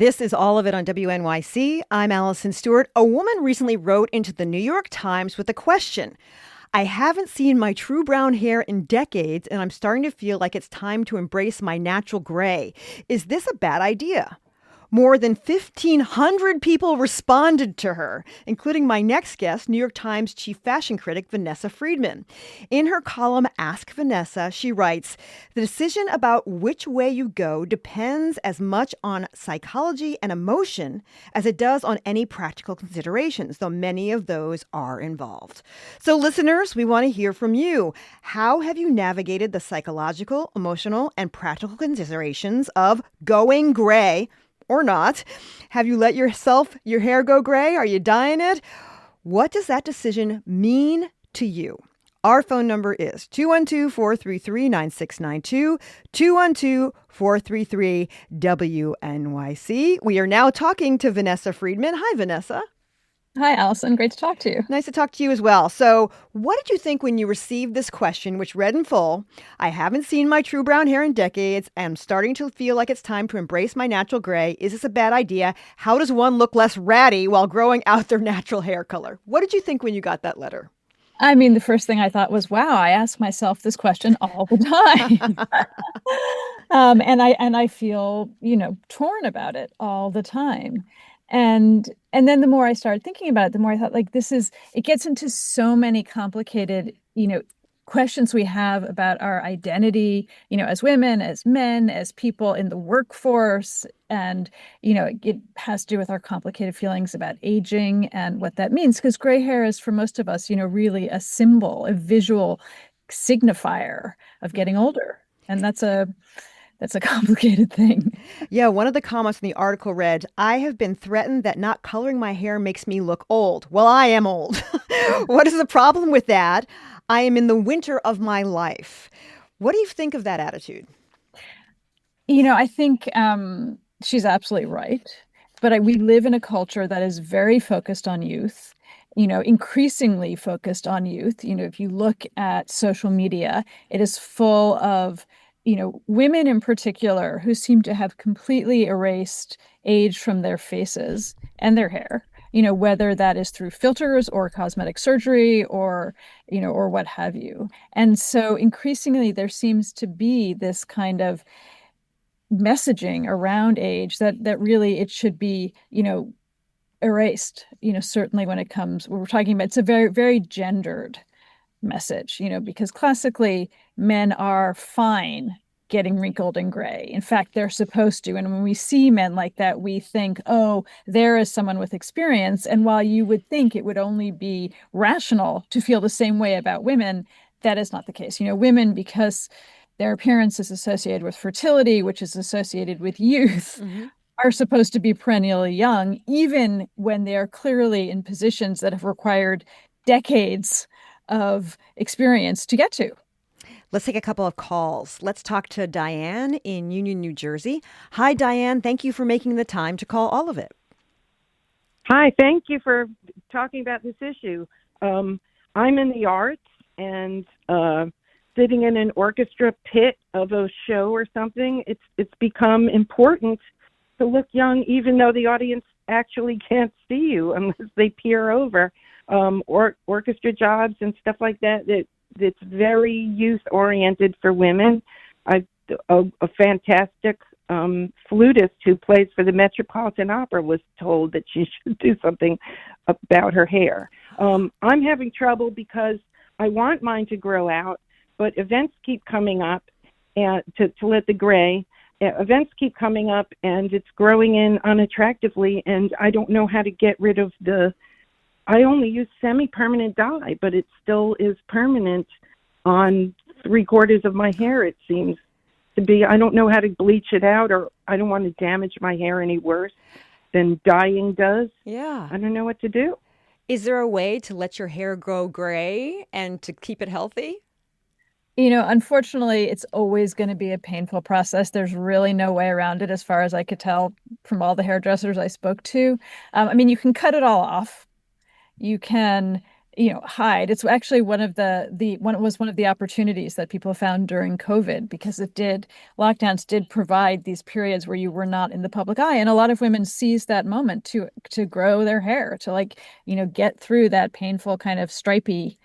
This is all of it on WNYC. I'm Allison Stewart. A woman recently wrote into the New York Times with a question. I haven't seen my true brown hair in decades, and I'm starting to feel like it's time to embrace my natural gray. Is this a bad idea? More than 1,500 people responded to her, including my next guest, New York Times chief fashion critic Vanessa Friedman. In her column, Ask Vanessa, she writes, the decision about which way you go depends as much on psychology and emotion as it does on any practical considerations, though many of those are involved. So listeners, we want to hear from you. How have you navigated the psychological, emotional, and practical considerations of going gray or not? Have you let your hair go gray? Are you dyeing it? What does that decision mean to you? Our phone number is 212-433-9692, 212-433-WNYC. We are now talking to Vanessa Friedman. Hi, Vanessa. Hi, Allison. Great to talk to you. Nice to talk to you as well. So what did you think when you received this question, which read in full, I haven't seen my true brown hair in decades. I'm starting to feel like it's time to embrace my natural gray. Is this a bad idea? How does one look less ratty while growing out their natural hair color? What did you think when you got that letter? I mean, the first thing I thought was, wow, I ask myself this question all the time. And I feel, torn about it all the time. And then the more I started thinking about it, the more I thought, like, it gets into so many complicated, questions we have about our identity, as women, as men, as people in the workforce. And, it has to do with our complicated feelings about aging and what that means. Because gray hair is, for most of us, really a symbol, a visual signifier of getting older. And that's a complicated thing. Yeah, one of the comments in the article read, I have been threatened that not coloring my hair makes me look old. Well, I am old. What is the problem with that? I am in the winter of my life. What do you think of that attitude? I think she's absolutely right. But we live in a culture that is very focused on youth, increasingly focused on youth. If you look at social media, it is full of women in particular who seem to have completely erased age from their faces and their hair, whether that is through filters or cosmetic surgery or what have you. And so increasingly there seems to be this kind of messaging around age that really it should be, erased, certainly when we're talking about, it's a very, very gendered message, because classically men are fine getting wrinkled and gray. In fact, they're supposed to. And when we see men like that, we think, oh, there is someone with experience. And while you would think it would only be rational to feel the same way about women, that is not the case. Women, because their appearance is associated with fertility, which is associated with youth, are supposed to be perennially young, even when they are clearly in positions that have required decades of experience to get to. Let's take a couple of calls. Let's talk to Diane in Union, New Jersey. Hi, Diane. Thank you for making the time to call all of it. Hi, thank you for talking about this issue. I'm in the arts and sitting in an orchestra pit of a show or something, it's become important to look young even though the audience actually can't see you unless they peer over. Orchestra jobs and stuff like that, it's very youth-oriented for women. A fantastic flutist who plays for the Metropolitan Opera was told that she should do something about her hair. I'm having trouble because I want mine to grow out, but events keep coming up and to let the gray. Events keep coming up and it's growing in unattractively, and I don't know how to get rid of I only use semi-permanent dye, but it still is permanent on 3/4 of my hair, it seems to be. I don't know how to bleach it out, or I don't want to damage my hair any worse than dyeing does. Yeah. I don't know what to do. Is there a way to let your hair grow gray and to keep it healthy? Unfortunately, it's always going to be a painful process. There's really no way around it, as far as I could tell from all the hairdressers I spoke to. I mean, you can cut it all off. You can hide. It's actually one of one of the opportunities that people found during COVID, because lockdowns did provide these periods where you were not in the public eye, and a lot of women seized that moment to grow their hair, to get through that painful kind of stripy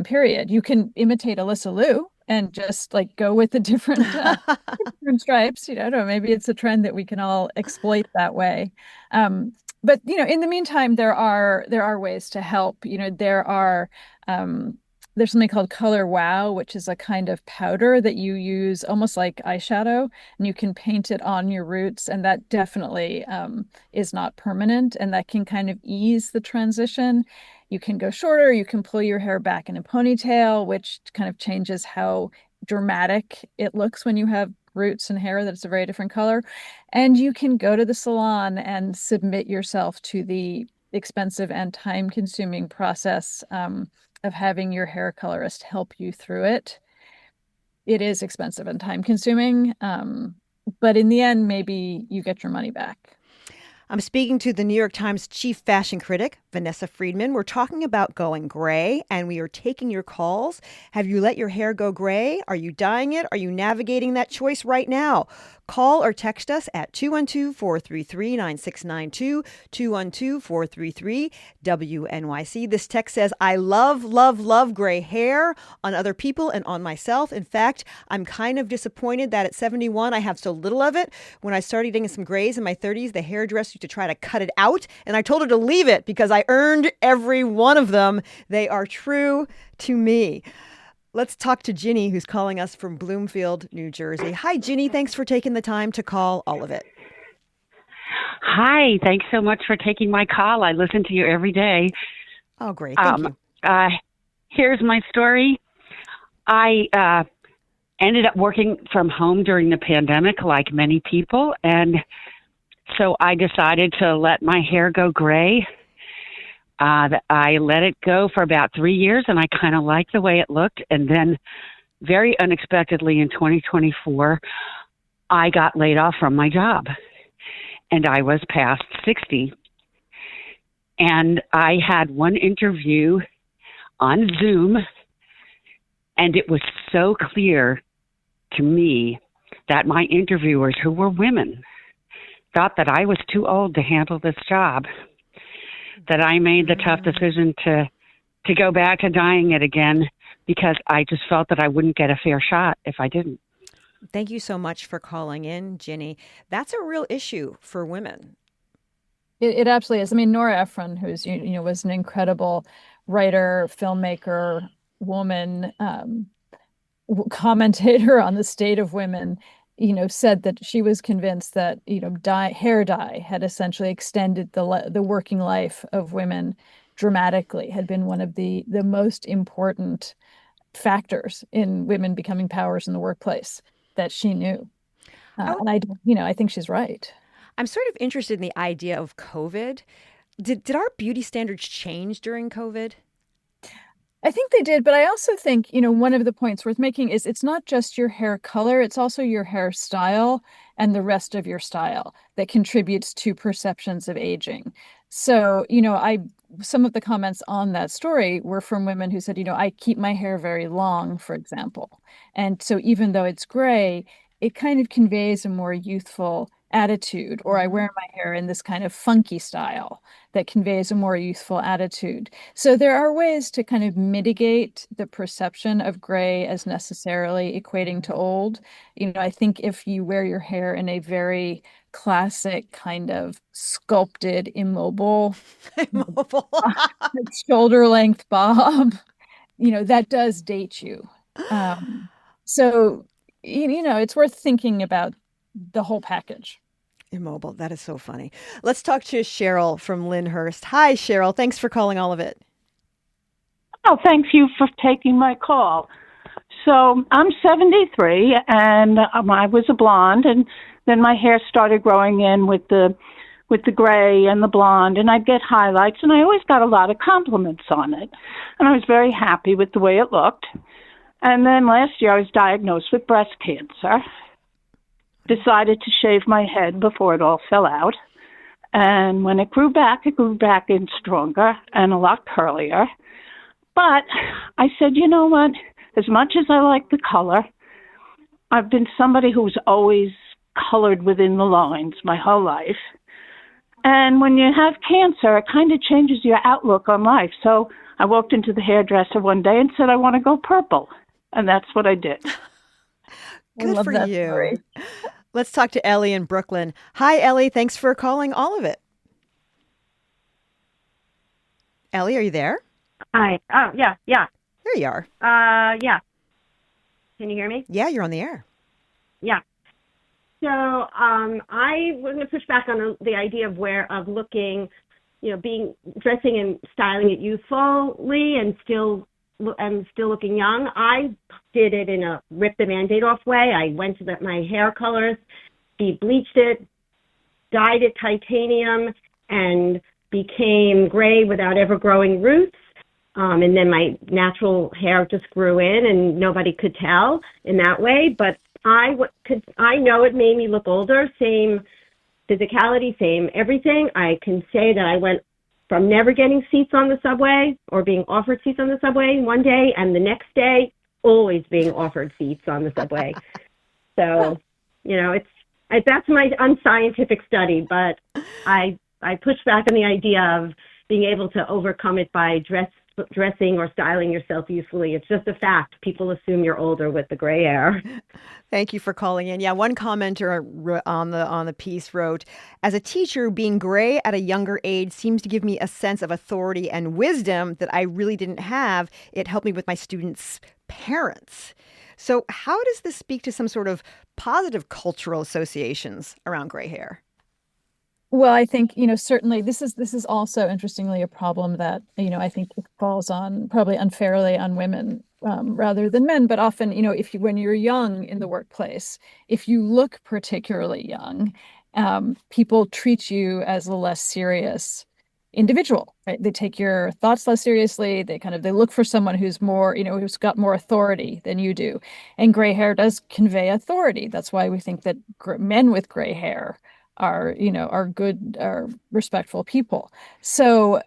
period. You can imitate Alyssa Liu and just go with the different stripes. I don't know, maybe it's a trend that we can all exploit that way. But in the meantime, there are ways to help. There's something called Color Wow, which is a kind of powder that you use almost like eyeshadow, and you can paint it on your roots, and that definitely is not permanent, and that can kind of ease the transition. You can go shorter, you can pull your hair back in a ponytail, which kind of changes how dramatic it looks when you have roots and hair that's a very different color. And you can go to the salon and submit yourself to the expensive and time-consuming process of having your hair colorist help you through it. It is expensive and time-consuming, but in the end, maybe you get your money back. I'm speaking to the New York Times chief fashion critic, Vanessa Friedman. We're talking about going gray, and we are taking your calls. Have you let your hair go gray? Are you dyeing it? Are you navigating that choice right now? Call or text us at 212-433-9692, 212-433-WNYC. This text says, I love, love, love gray hair on other people and on myself. In fact, I'm kind of disappointed that at 71, I have so little of it. When I started getting some grays in my 30s, the hairdresser used to try to cut it out, and I told her to leave it because I earned every one of them. They are true to me. Let's talk to Ginny, who's calling us from Bloomfield, New Jersey. Hi, Ginny. Thanks for taking the time to call all of it. Hi. Thanks so much for taking my call. I listen to you every day. Oh, great. Thank you. Here's my story. I ended up working from home during the pandemic, like many people, and so I decided to let my hair go gray. I let it go for about 3 years, and I kind of liked the way it looked. And then very unexpectedly in 2024, I got laid off from my job, and I was past 60. And I had one interview on Zoom, and it was so clear to me that my interviewers, who were women, thought that I was too old to handle this job, that I made the tough decision to go back to dyeing it again because I just felt that I wouldn't get a fair shot if I didn't. Thank you so much for calling in, Ginny. That's a real issue for women. It absolutely is. I mean, Nora Ephron, who's was an incredible writer, filmmaker, woman, commentator on the state of women, said that she was convinced that hair dye had essentially extended the working life of women dramatically, had been one of the most important factors in women becoming powers in the workplace that she knew. And I think she's right. I'm sort of interested in the idea of COVID. Did our beauty standards change during COVID? I think they did, but I also think, one of the points worth making is it's not just your hair color, it's also your hairstyle and the rest of your style that contributes to perceptions of aging. So, some of the comments on that story were from women who said, I keep my hair very long, for example. And so even though it's gray, it kind of conveys a more youthful attitude, or I wear my hair in this kind of funky style that conveys a more youthful attitude. So there are ways to kind of mitigate the perception of gray as necessarily equating to old. I think if you wear your hair in a very classic kind of sculpted, immobile shoulder length bob, that does date you. So, it's worth thinking about the whole package. Immobile. That is so funny. Let's talk to Cheryl from Lyndhurst. Hi, Cheryl. Thanks for calling all of it. Oh, thank you for taking my call. So I'm 73, and I was a blonde, and then my hair started growing in with the gray and the blonde, and I'd get highlights, and I always got a lot of compliments on it, and I was very happy with the way it looked. And then last year I was diagnosed with breast cancer. Decided to shave my head before it all fell out. And when it grew back in stronger and a lot curlier. But I said, you know what? As much as I like the color, I've been somebody who's always colored within the lines my whole life. And when you have cancer, it kind of changes your outlook on life. So I walked into the hairdresser one day and said, I want to go purple. And that's what I did. Good love for that you. story. Let's talk to Ellie in Brooklyn. Hi, Ellie. Thanks for calling all of it. Ellie, are you there? Hi. Oh, yeah. There you are. Yeah. Can you hear me? Yeah, you're on the air. Yeah. So, I was going to push back on the idea of looking, dressing and styling it youthfully and still looking young. I did it in a rip the Band-Aid off way. I went to my hair colors, bleached it, dyed it titanium, and became gray without ever growing roots. And then my natural hair just grew in, and nobody could tell in that way. But I know it made me look older, same physicality, same everything. I can say that I went from never getting seats on the subway or being offered seats on the subway one day, and the next day always being offered seats on the subway. So, that's my unscientific study, but I push back on the idea of being able to overcome it by dressing or styling yourself youthfully. It's just a fact. People assume you're older with the gray hair. Thank you for calling in. Yeah, one commenter on the piece wrote, as a teacher, being gray at a younger age seems to give me a sense of authority and wisdom that I really didn't have. It helped me with my students' parents. So how does this speak to some sort of positive cultural associations around gray hair? Well, I think, certainly this is also interestingly a problem that, I think it falls on probably unfairly on women rather than men. But often, when you're young in the workplace, if you look particularly young, people treat you as a less serious individual, right? They take your thoughts less seriously. They look for someone who's more, who's got more authority than you do. And gray hair does convey authority. That's why we think that men with gray hair are good, are respectful people. So,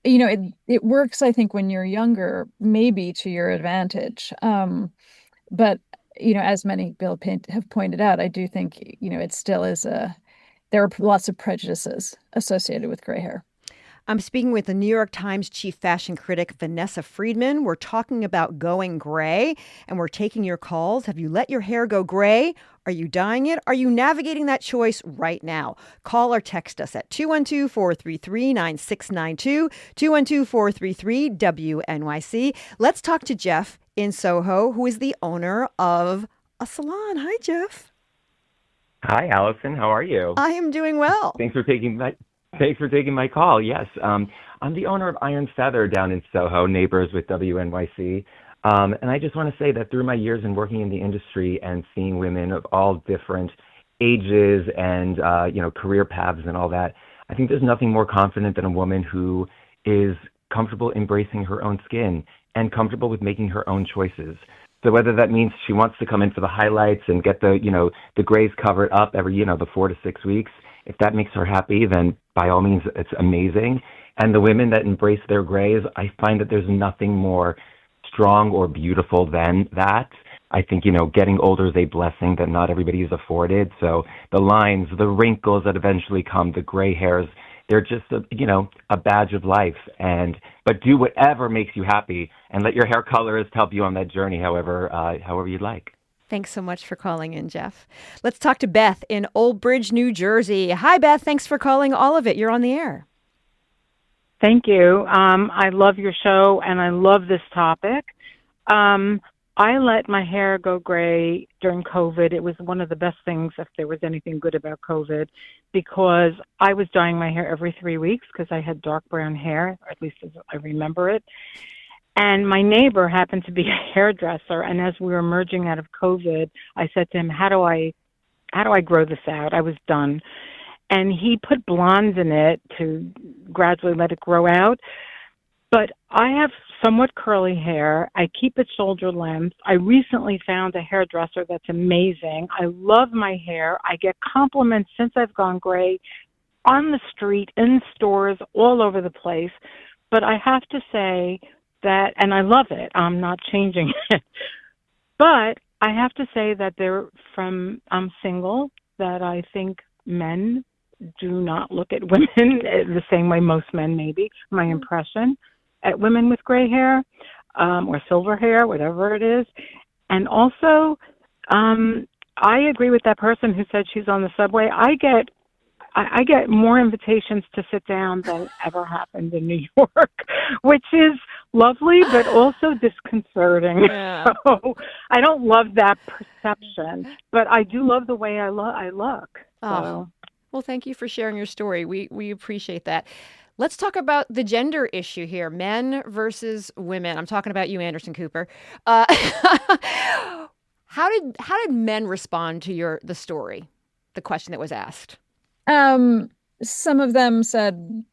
it works, I think, when you're younger, maybe to your advantage. But, as many have pointed out, I do think, it still is there are lots of prejudices associated with gray hair. I'm speaking with the New York Times chief fashion critic, Vanessa Friedman. We're talking about going gray, and we're taking your calls. Have you let your hair go gray? Are you dyeing it? Are you navigating that choice right now? Call or text us at 212-433-9692, 212-433-WNYC. Let's talk to Jeff in Soho, who is the owner of a salon. Hi, Jeff. Hi, Allison. How are you? I am doing well. Thanks for taking my call. Yes, I'm the owner of Iron Feather down in Soho, neighbors with WNYC. And I just want to say that through my years in working in the industry and seeing women of all different ages and career paths and all that, I think there's nothing more confident than a woman who is comfortable embracing her own skin and comfortable with making her own choices. So whether that means she wants to come in for the highlights and get the grays covered up every, the 4 to 6 weeks, if that makes her happy, then by all means, it's amazing. And the women that embrace their grays, I find that there's nothing more strong or beautiful than that. I think, getting older is a blessing that not everybody is afforded. So the lines, the wrinkles that eventually come, the gray hairs, they're just a badge of life. But do whatever makes you happy and let your hair colorist help you on that journey, however you'd like. Thanks so much for calling in, Jeff. Let's talk to Beth in Old Bridge, New Jersey. Hi, Beth. Thanks for calling all of it. You're on the air. Thank you. I love your show, and I love this topic. I let my hair go gray during COVID. It was one of the best things, if there was anything good about COVID, because I was dyeing my hair every 3 weeks because I had dark brown hair, or at least as I remember it. And my neighbor happened to be a hairdresser, and as we were emerging out of COVID, I said to him, how do I grow this out? I was done. And he put blondes in it to gradually let it grow out. But I have somewhat curly hair. I keep it shoulder length. I recently found a hairdresser that's amazing. I love my hair. I get compliments since I've gone gray on the street, in stores, all over the place. But I have to say, that, and I love it. I'm not changing it. But I have to say that I'm single, that I think men do not look at women the same way most men, maybe, my impression, at women with gray hair or silver hair, whatever it is. And also, I agree with that person who said she's on the subway. I get more invitations to sit down than ever happened in New York, which is lovely, but also disconcerting. Yeah. So I don't love that perception, but I do love the way I look. So. Well, thank you for sharing your story. We appreciate that. Let's talk about the gender issue here, men versus women. I'm talking about you, Anderson Cooper. How did men respond to the story, the question that was asked? Some of them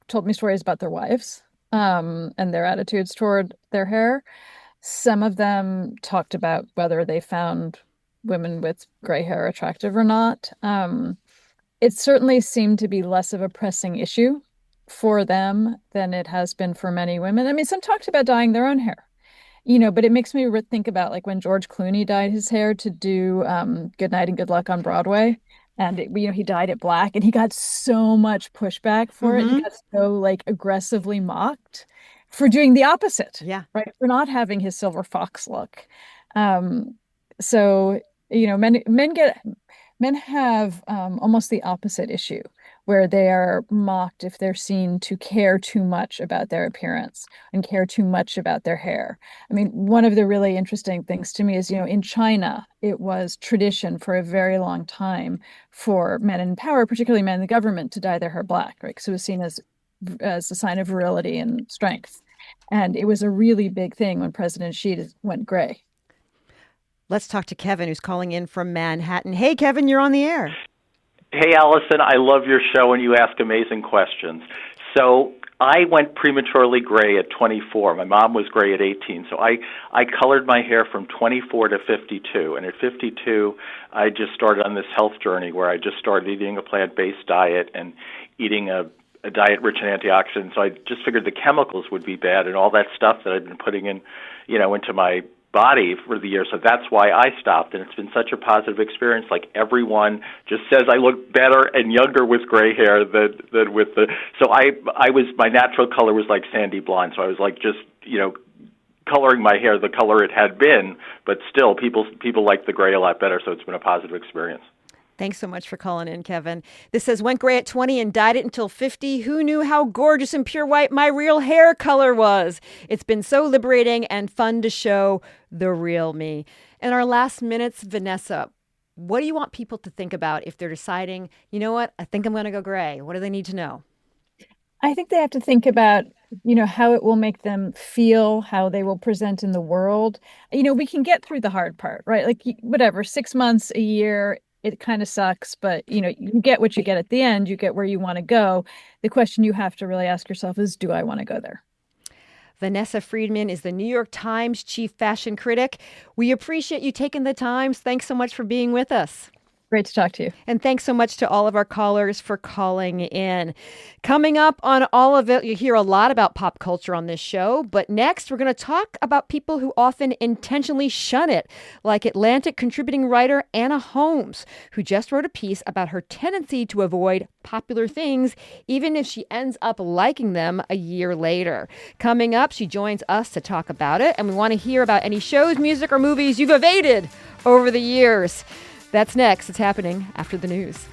told me stories about their wives, and their attitudes toward their hair. Some of them talked about whether they found women with gray hair attractive or not. It certainly seemed to be less of a pressing issue for them than it has been for many women. I mean, some talked about dyeing their own hair, but it makes me think about like when George Clooney dyed his hair to do Good Night and Good Luck on Broadway. And he dyed it black, and he got so much pushback for it. He got so like aggressively mocked for doing the opposite. Yeah. Right. For not having his silver fox look. So, men have almost the opposite issue, where they are mocked if they're seen to care too much about their appearance and care too much about their hair. I mean, one of the really interesting things to me is, in China, it was tradition for a very long time for men in power, particularly men in the government, to dye their hair black, right? So it was seen as a sign of virility and strength. And it was a really big thing when President Xi went gray. Let's talk to Kevin, who's calling in from Manhattan. Hey, Kevin, you're on the air. Hey, Allison, I love your show and you ask amazing questions. So I went prematurely gray at 24. My mom was gray at 18. So I colored my hair from 24 to 52. And at 52, I just started on this health journey where I just started eating a plant-based diet and eating a diet rich in antioxidants. So I just figured the chemicals would be bad and all that stuff that I'd been putting in, into my body for the years. So that's why I stopped, and it's been such a positive experience. Like everyone just says I look better and younger with gray hair than with the. So my natural color was like sandy blonde. So I was like just coloring my hair the color it had been, but still people like the gray a lot better. So it's been a positive experience. Thanks so much for calling in, Kevin. This says, went gray at 20 and dyed it until 50. Who knew how gorgeous and pure white my real hair color was? It's been so liberating and fun to show the real me. In our last minutes, Vanessa, what do you want people to think about if they're deciding, you know what, I think I'm going to go gray? What do they need to know? I think they have to think about, how it will make them feel, how they will present in the world. We can get through the hard part, right? Like whatever, 6 months, a year, it kind of sucks, but you get what you get at the end. You get where you want to go. The question you have to really ask yourself is, do I want to go there? Vanessa Friedman is the New York Times chief fashion critic. We appreciate you taking the time. Thanks so much for being with us. Great to talk to you. And thanks so much to all of our callers for calling in. Coming up on all of it, you hear a lot about pop culture on this show. But next, we're going to talk about people who often intentionally shun it, like Atlantic contributing writer Anna Holmes, who just wrote a piece about her tendency to avoid popular things, even if she ends up liking them a year later. Coming up, she joins us to talk about it. And we want to hear about any shows, music, or movies you've evaded over the years. That's next. It's happening after the news.